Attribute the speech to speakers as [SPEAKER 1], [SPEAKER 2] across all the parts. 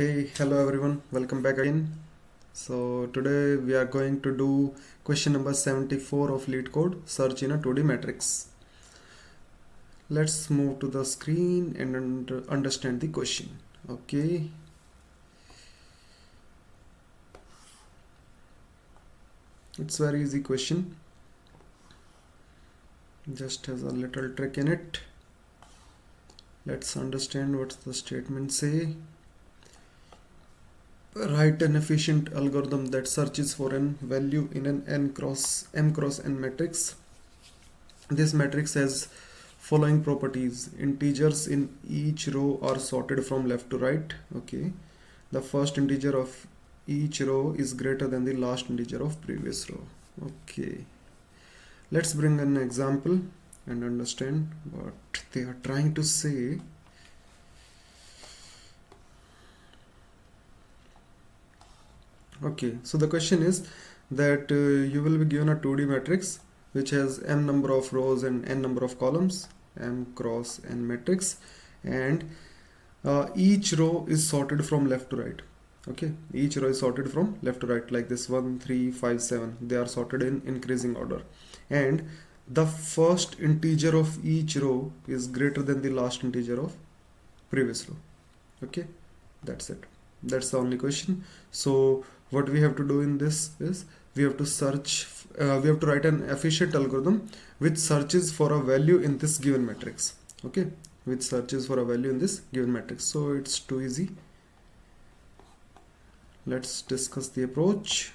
[SPEAKER 1] Hey, hello everyone, welcome back again. So today we are going to do question number 74 of LeetCode, search in a 2D matrix. Let's move to the screen and understand the question. Okay, it's very easy question, just has a little trick in it. Let's understand what the statement say. Write an efficient algorithm that searches for an value in an m cross n matrix. This matrix has following properties: integers in each row are sorted from left to right. Okay, the first integer of each row is greater than the last integer of previous row. Okay, let's bring an example and understand what they are trying to say. Okay, so the question is that you will be given a 2D matrix which has m number of rows and n number of columns, m cross n matrix, and each row is sorted from left to right. Okay, each row is sorted from left to right like this: 1 3 5 7. They are sorted in increasing order, and the first integer of each row is greater than the last integer of previous row. Okay, that's it. That's the only question. So what we have to do in this is we have to search, we have to write an efficient algorithm which searches for a value in this given matrix. Okay, which searches for a value in this given matrix. So it's too easy. Let's discuss the approach.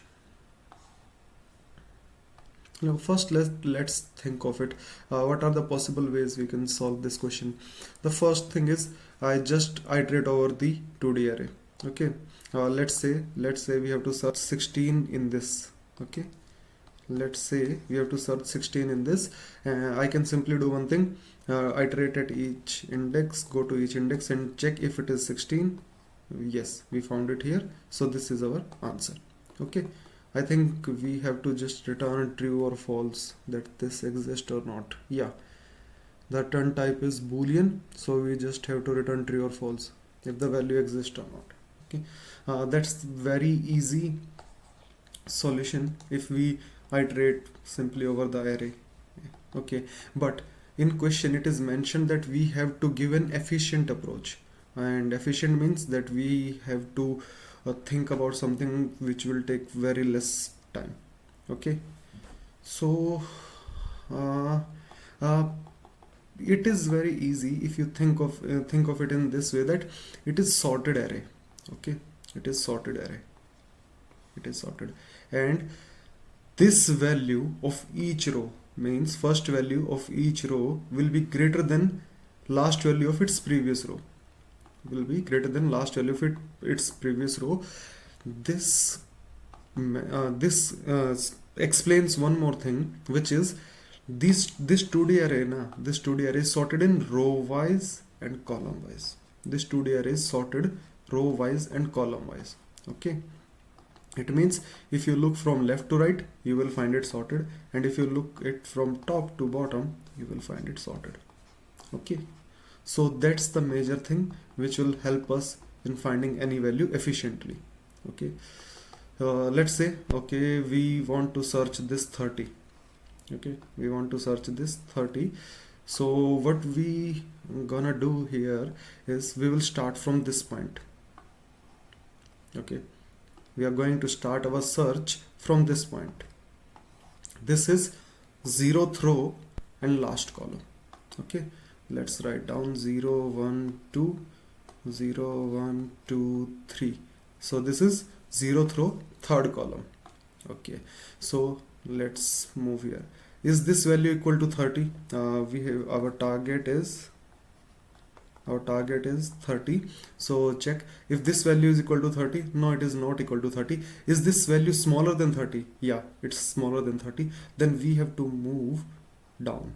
[SPEAKER 1] Now first let's think of it. What are the possible ways we can solve this question? The first thing is I just iterate over the 2D array. Okay, let's say we have to search 16 in this. Okay, let's say we have to search 16 in this. I can simply do one thing: iterate at each index, go to each index and check if it is 16. Yes, we found it here, so this is our answer. Okay, I think we have to just return true or false that this exists or not. Yeah, the return type is boolean, so we just have to return true or false if the value exists or not. Okay, that's very easy solution if we iterate simply over the array. Okay, but in question it is mentioned that we have to give an efficient approach, and efficient means that we have to think about something which will take very less time. Okay, so uh, uh, it is very easy if you think of it in this way, that it is sorted array. Okay, it is sorted array, it is sorted, and this value of each row means first value of each row will be greater than last value of its previous row, will be greater than last value of its previous row. This explains one more thing, which is this 2D array this 2D array is sorted in row wise and column wise. This 2D array is sorted row wise and column wise. Okay, it means if you look from left to right you will find it sorted, and if you look it from top to bottom you will find it sorted. Okay, so that's the major thing which will help us in finding any value efficiently. Okay, let's say okay, we want to search this 30. Okay, we want to search this 30. So what we gonna do here is we will start from this point. Okay, we are going to start our search from this point. This is 0th row and last column. Okay, let's write down 0 1 2 0 1 2 3. So this is 0th row, third column. Okay, so let's move here. Is this value equal to 30? We have our target is 30. So check if this value is equal to 30. No, it is not equal to 30. Is this value smaller than 30? Yeah, it's smaller than 30. Then we have to move down.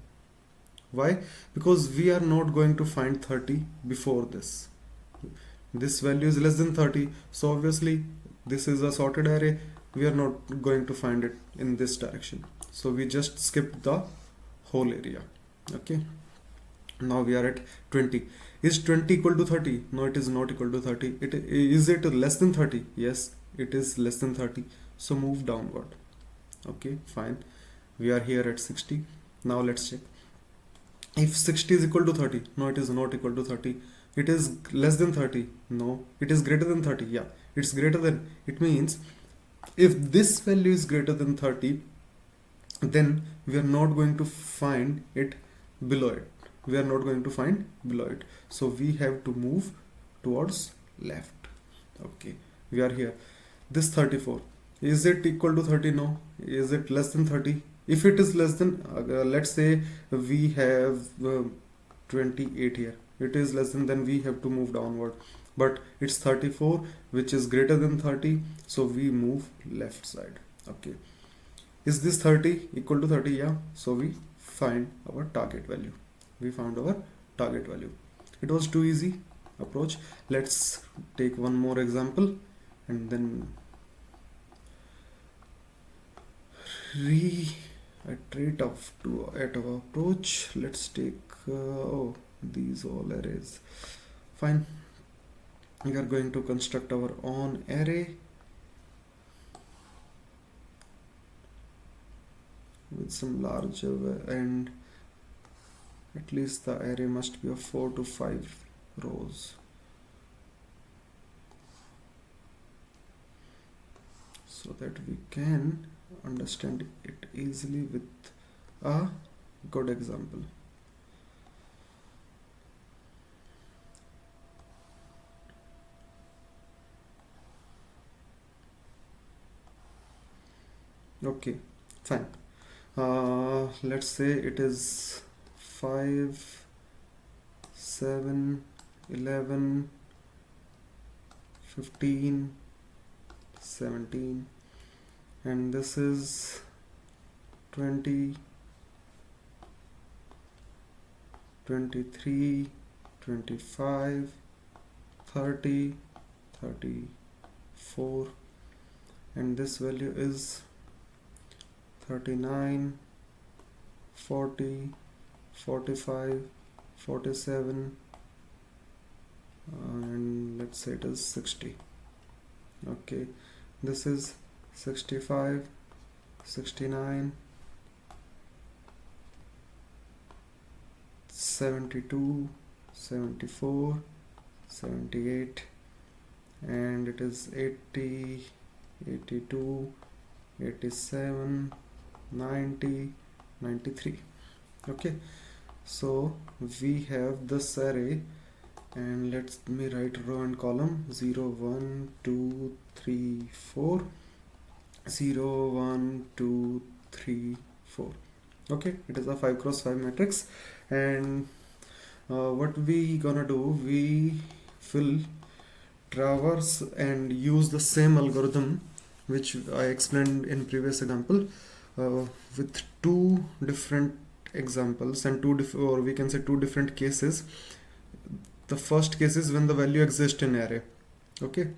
[SPEAKER 1] Why? Because we are not going to find 30 before this. This value is less than 30, so obviously this is a sorted array, we are not going to find it in this direction, so we just skipped the whole area. Okay, now we are at 20. Is 20 equal to 30? No, it is not equal to 30. Is it less than 30? Yes, it is less than 30. So move downward. Okay, fine. We are here at 60. Now let's check. If 60 is equal to 30, no, it is not equal to 30. It is less than 30. No, it is greater than 30. Yeah, it's greater than. It means if this value is greater than 30, then we are not going to find it below it. We are not going to find below it. So we have to move towards left. Okay, we are here. This 34, is it equal to 30? No. Is it less than 30? If it is less than, let's say we have 28 here, it is less than, then we have to move downward. But it's 34 which is greater than 30, so we move left side. Okay, is this 30 equal to 30? Yeah, so we find our target value. We found our target value. It was too easy approach. Let's take one more example and then reiterate at our approach. Let's take these all arrays. Fine, we are going to construct our own array with some larger, and at least the array must be of 4 to 5 rows, so that we can understand it easily with a good example. Okay, fine. Let's say it is 5, 7, 11, 15, 17, and this is 20, 23, 25, 30, 34, and this value is 39, 40, 45, 47, and let's say it is 60. Okay, this is 65, 69, 72, 74, 78, and it is 80, 82, 87, 90, 93. Okay, so we have this array, and let me write row and column 0, 1, 2, 3, 4, 0, 1, 2, 3, 4. Okay, it is a 5 cross 5 matrix, and what we gonna do, we will traverse and use the same algorithm which I explained in previous example, with two different examples and or we can say two different cases. The first case is when the value exists in array. Okay,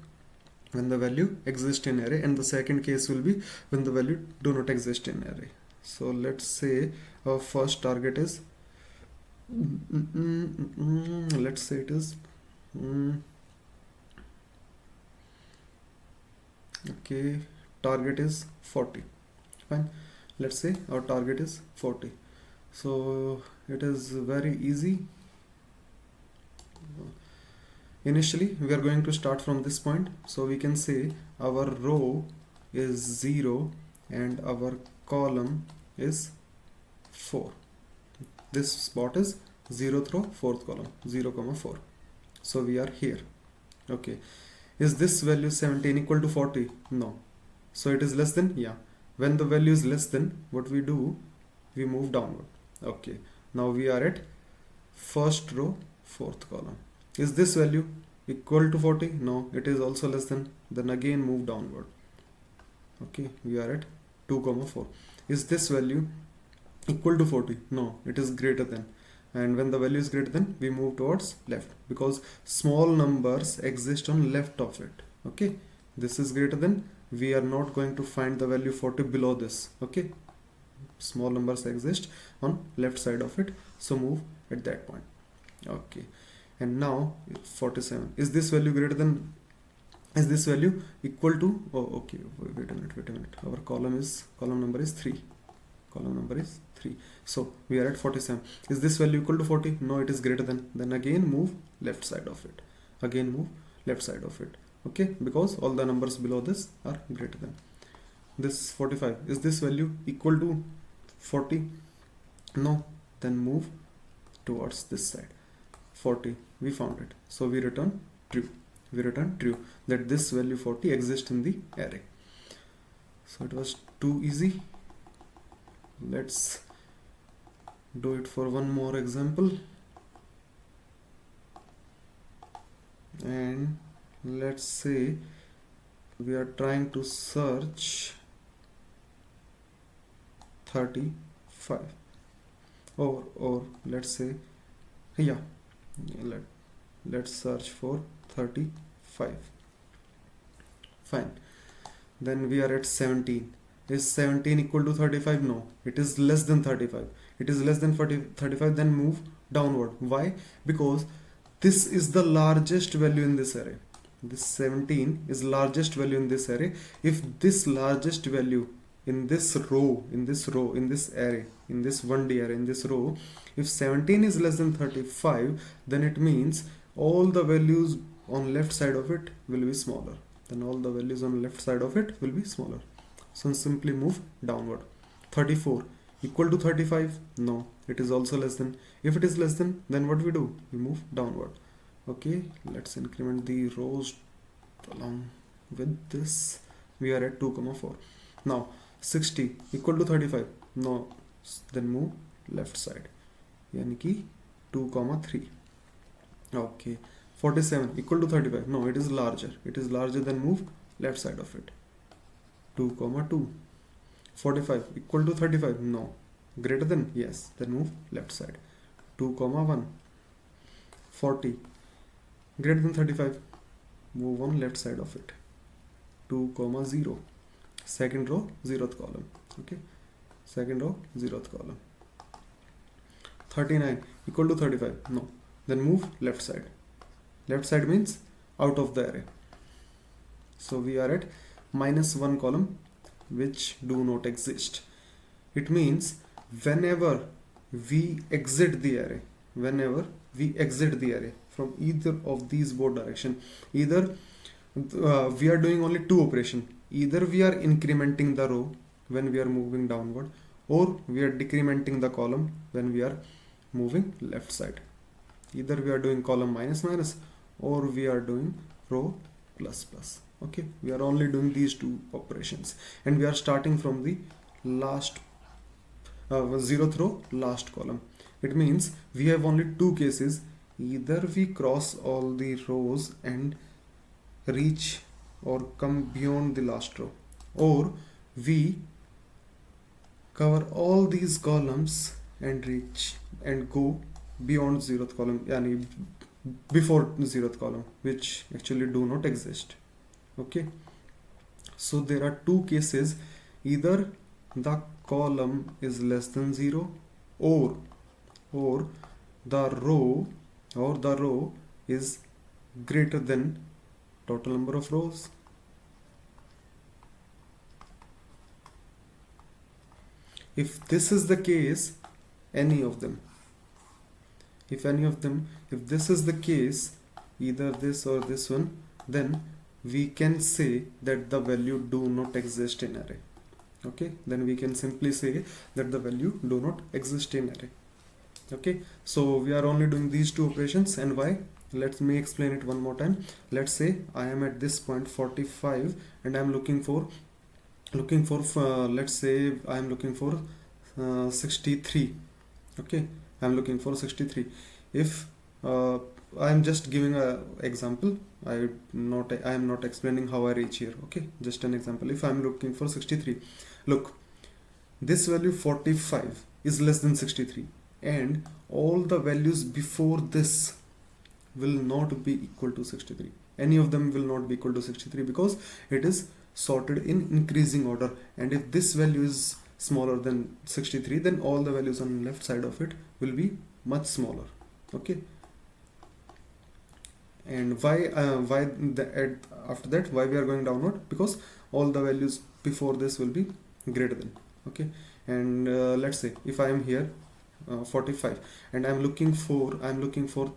[SPEAKER 1] when the value exists in array, and the second case will be when the value do not exist in array. So let's say our first target is let's say it is okay, target is 40. Fine, let's say our target is 40. So it is very easy. Initially we are going to start from this point, so we can say our row is 0 and our column is 4. This spot is 0th row, 4th column, 0, 4. So we are here. Okay, is this value 17 equal to 40? No. So it is less than? Yeah. When the value is less than, what we do, we move downward. Okay, now we are at first row, 4th column. Is this value equal to 40? No, it is also less than. Then again move downward. Okay, we are at 2, 4. Is this value equal to 40? No, it is greater than. And when the value is greater than, we move towards left, because small numbers exist on left of it. Okay, this is greater than, we are not going to find the value 40 below this. Okay, small numbers exist on left side of it, so move at that point. Okay, and now 47. Is this value greater than, is this value equal to, oh okay, wait a minute, our column number is 3, column number is 3, so we are at 47. Is this value equal to 40? No, it is greater than. Then again move left side of it, again move left side of it, okay, because all the numbers below this are greater than. This 45, is this value equal to 40? No, then move towards this side. 40, we found it, so we return true. We return true that this value 40 exists in the array. So it was too easy. Let's do it for one more example, and let's say we are trying to search 35, or let's say, yeah, let's search for 35. Fine, then we are at 17. Is 17 equal to 35? No, it is less than 35. It is less than 35, then move downward. Why? Because this is the largest value in this array. This 17 is largest value in this array. If this largest value in this row, in this array, in this 1D array, in this row, if 17 is less than 35, then it means all the values on left side of it will be smaller. Then all the values on left side of it will be smaller. So simply move downward. 34 equal to 35? No, it is also less than. If it is less than, then what we do? We move downward. Okay, let's increment the rows along with this. We are at 2,4. Now 60 equal to 35? No, then move left side, yani ki 2,3. Okay, 47 equal to 35? No, it is larger. It is larger than move left side of it, 2,2. 45 equal to 35? No, greater than? Yes, then move left side, 2,1. 40 greater than 35? Move on left side of it, 2,0. Second row, 0th column. Okay, second row, 0th column. 39 equal to 35? No, then move left side. Left side means out of the array. So we are at -1 column which do not exist. It means whenever we exit the array, from either of these both direction, either we are doing only two operations. Either we are incrementing the row when we are moving downward, or we are decrementing the column when we are moving left side. Either we are doing column minus minus, or we are doing row plus plus. Okay, we are only doing these two operations, and we are starting from the last 0th row, last column. It means we have only two cases. Either we cross all the rows and reach or come beyond the last row, or we cover all these columns and reach and go beyond 0th column, yani before 0th column, which actually do not exist. Okay, so there are two cases. Either the column is less than 0, or the row is greater than total number of rows. If this is the case, if this is the case, either this or this one, then we can say that the value do not exist in array. Okay, then we can simply say that the value do not exist in array. Okay, so we are only doing these two operations. And why? Let me explain it one more time. Let's say I am at this point 45, and I am looking for let's say I am looking for 63. Okay, I am looking for 63. If I am just giving a example, I am not explaining how I reach here. Okay, just an example. If I am looking for 63, look, this value 45 is less than 63, and all the values before this will not be equal to 63. Any of them will not be equal to 63 because it is sorted in increasing order. And if this value is smaller than 63, then all the values on the left side of it will be much smaller. Okay, And why after that why we are going downward, because all the values before this will be greater than. Okay, and let's say if I am here 45 and I'm looking for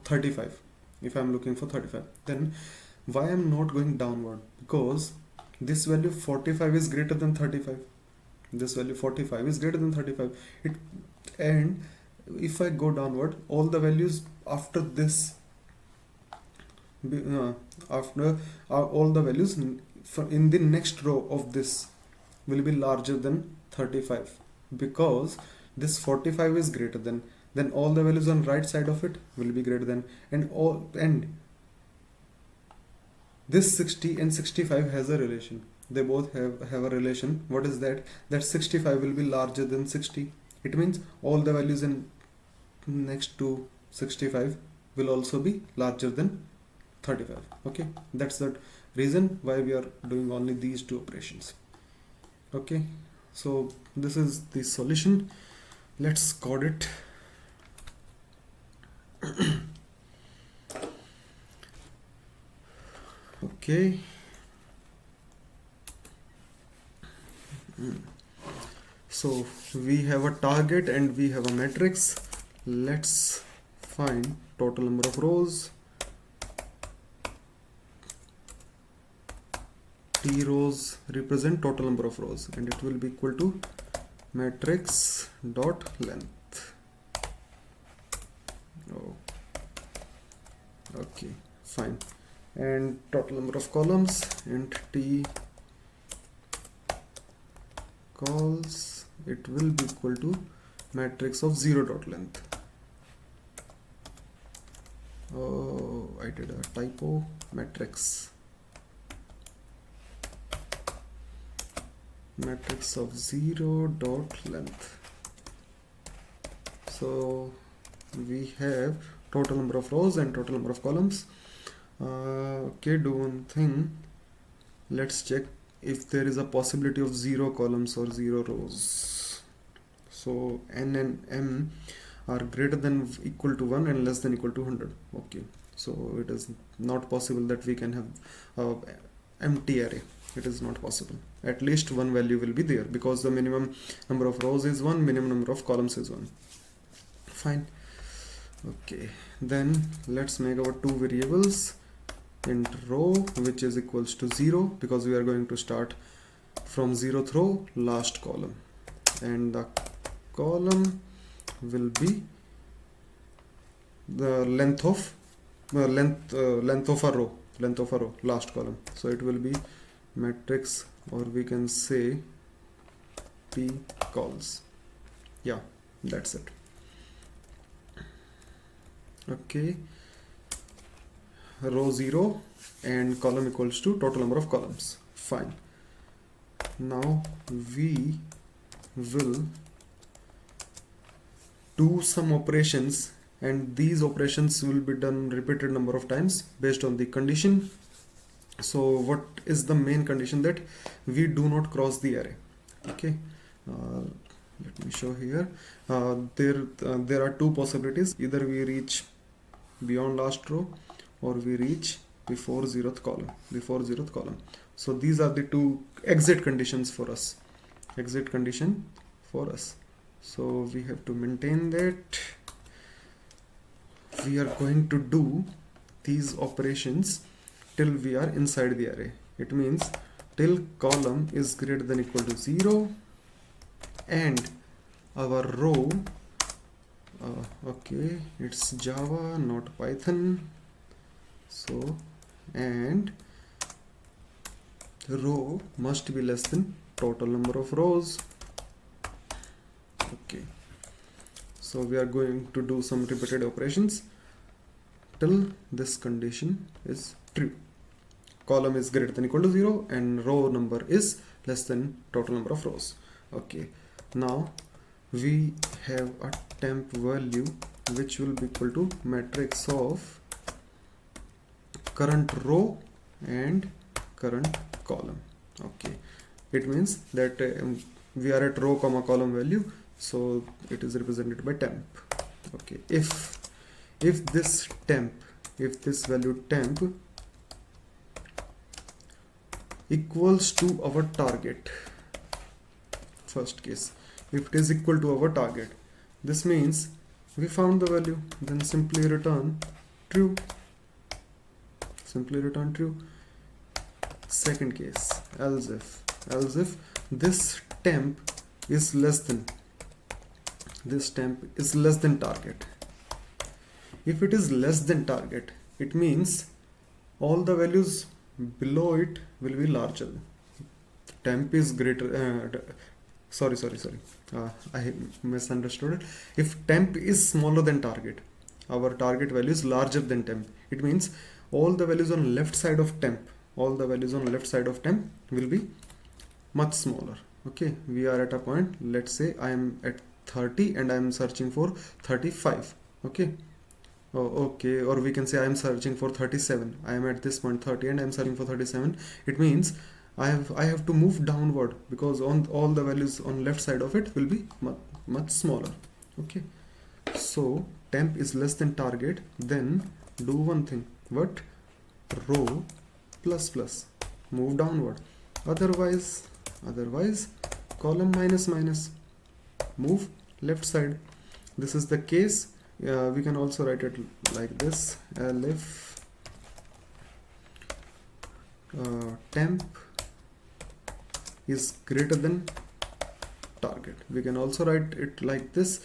[SPEAKER 1] 35. If I'm looking for 35, then why I'm not going downward? Because this value 45 is greater than 35. This value 45 is greater than 35. And if I go downward, all the values after this after all the values in the next row of this will be larger than 35, because this 45 is greater than, then all the values on right side of it will be greater than, and this 60 and 65 has a relation. They both have a relation. What is that? That 65 will be larger than 60. It means all the values in next to 65 will also be larger than 35. Okay, that's the reason why we are doing only these two operations. Okay, so this is the solution. Let's code it. Okay, so we have a target and we have a matrix. Let's find total number of rows. T rows represent total number of rows, and it will be equal to matrix dot length. Oh, okay, fine. And total number of columns, int T calls, it will be equal to matrix of 0 dot length. Oh, I did a typo. Matrix of 0 dot length. So we have total number of rows and total number of columns. Okay, do one thing. Let's check if there is a possibility of 0 columns or 0 rows. So n and m are greater than equal to 1 and less than equal to 100. Okay, so it is not possible that we can have empty array. It is not possible. At least one value will be there, because the minimum number of rows is 1, minimum number of columns is 1. Fine. Okay, then let's make our two variables. Int row, which is equals to 0, because we are going to start from 0th row, last column, and the column will be the length of a row, last column. So it will be matrix, or we can say P calls. Yeah, that's it. Okay, row 0 and column equals to total number of columns. Fine. Now we will do some operations, and these operations will be done repeated number of times based on the condition. So what is the main condition? That we do not cross the array. Okay, let me show here. There are two possibilities. Either we reach beyond last row, or we reach before 0th column. So these are the two exit conditions for us. So we have to maintain that. We are going to do these operations till we are inside the array. It means till column is greater than equal to 0 and our row, okay, it's Java, not Python. So, and row must be less than total number of rows. Okay, so we are going to do some repeated operations till this condition is true. Column is greater than equal to 0 and row number is less than total number of rows. Okay, now we have a temp value which will be equal to matrix of current row and current column. Okay, it means that we are at row comma column value, so it is represented by temp. Okay, if this temp if this value temp equals to our target, first case, if it is equal to our target, this means we found the value, then simply return true, simply return true. Second case, else if this temp is less than, this temp is less than target. If it is less than target, it means all the values below it will be larger. Temp is greater, sorry, I misunderstood it. If temp is smaller than target, our target value is larger than temp, it means all the values on left side of temp, all the values on left side of temp will be much smaller. Okay, we are at a point, let's say I am at 30 and I am searching for 35. Okay, okay, or we can say I am searching for 37. I am at this point 30 and I am searching for 37. It means I have to move downward, because on all the values on left side of it will be much smaller. Okay, so temp is less than target, then do one thing, what, row plus plus, move downward. Otherwise column minus minus, move left side. This is the case. We can also write it like this, if temp is greater than target. We can also write it like this.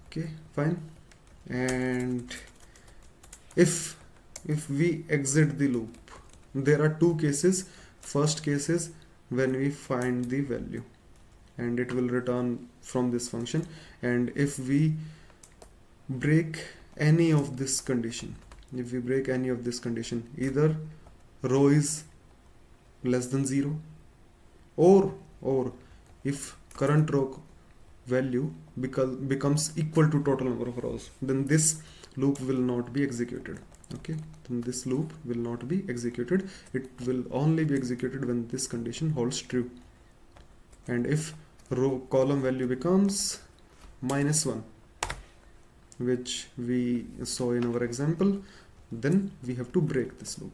[SPEAKER 1] Okay, fine. And if we exit the loop, there are two cases. First case is when we find the value and it will return from this function, and if we break any of this condition, if we break any of this condition, either row is less than 0, or if current row value becomes equal to total number of rows, then this loop will not be executed. Okay, then this loop will not be executed. It will only be executed when this condition holds true. And if row column value becomes -1, which we saw in our example, then we have to break this loop.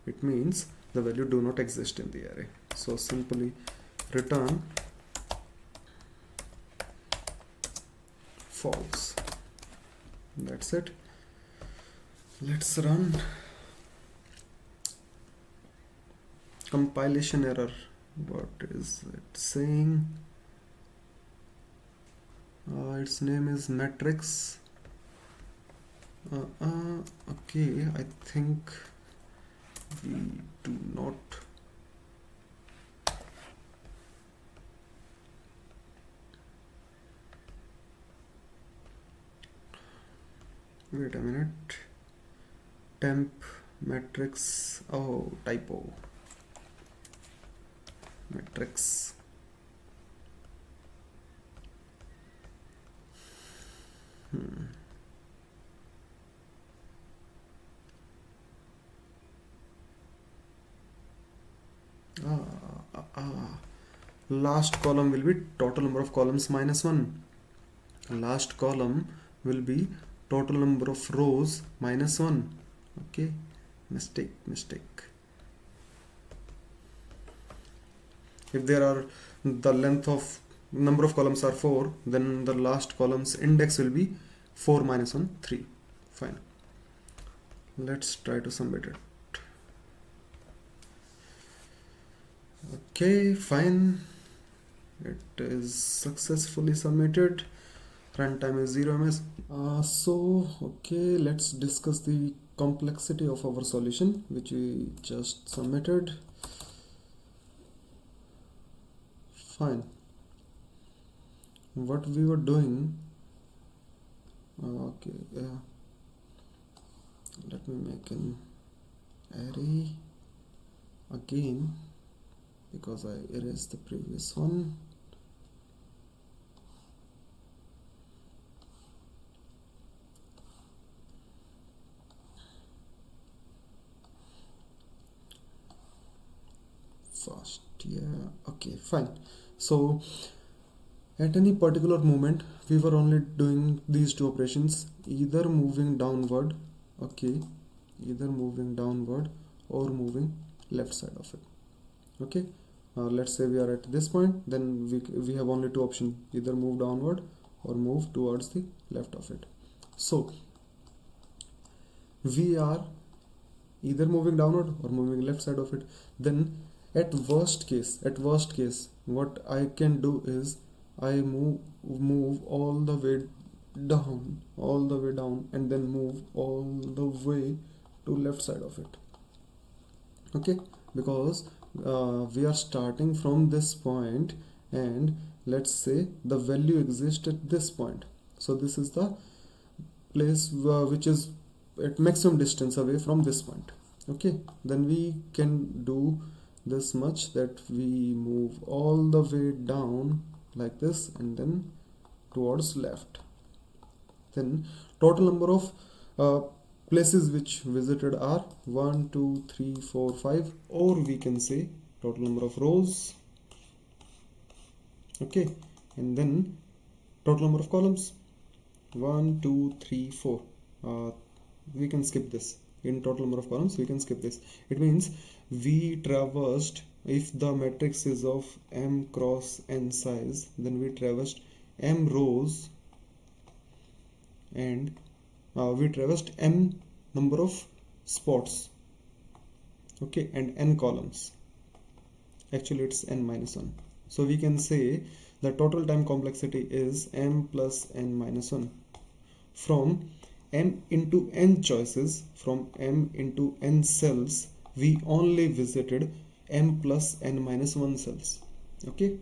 [SPEAKER 1] It means the value do not exist in the array. So simply return false. That's it. Let's run. Compilation error. What is it saying? Its name is matrix. Okay, I think we do not. Wait a minute. Temp matrix. Oh, typo. Matrix. Last column will be total number of columns -1. Last column will be total number of rows -1. Okay, mistake. If there are, the length of number of columns are 4, then the last column's index will be 4 minus 1, 3. Fine. Let's try to submit it. Okay, fine. It is successfully submitted. Runtime is 0 ms. Okay, let's discuss the complexity of our solution, which we just submitted. Fine. What we were doing, okay, let me make an array again, because I erased the previous one. Fast, yeah, okay, fine. So at any particular moment we were only doing these two operations, either moving downward, okay, either moving downward or moving left side of it. Okay, let's say we are at this point, then we have only two options, either move downward or move towards the left of it. So we are either moving downward or moving left side of it. Then at worst case what I can do is I move all the way down and then move all the way to left side of it. Okay, because we are starting from this point, and let's say the value exists at this point. So this is the place which is at maximum distance away from this point. Okay, then we can do this much, that we move all the way down like this and then towards left. Then total number of places which visited are 1 2 3 4 5, or we can say total number of rows. Okay, and then total number of columns 1 2 3 4. We can skip this. In total number of columns we can skip this. It means we traversed, if the matrix is of m cross n size, then we traversed m rows and we traversed m number of spots. Okay, and n columns. Actually it's n minus 1. So we can say the total time complexity is m plus n minus 1. From m into n choices, from m into n cells, we only visited m plus n minus 1 cells. Okay,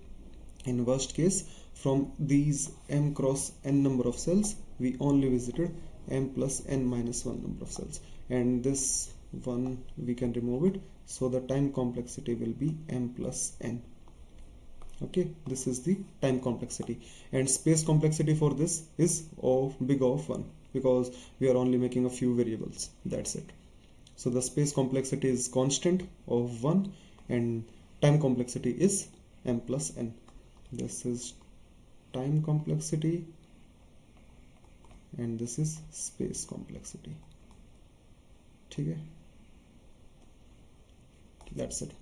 [SPEAKER 1] in worst case, from these m cross n number of cells, we only visited m plus n minus 1 number of cells, and this one we can remove it, so the time complexity will be m plus n. Okay, this is the time complexity, and space complexity for this is of big O of 1, because we are only making a few variables, that's it. So the space complexity is constant of 1 and time complexity is m plus n. This is time complexity and this is space complexity. Okay, that's it.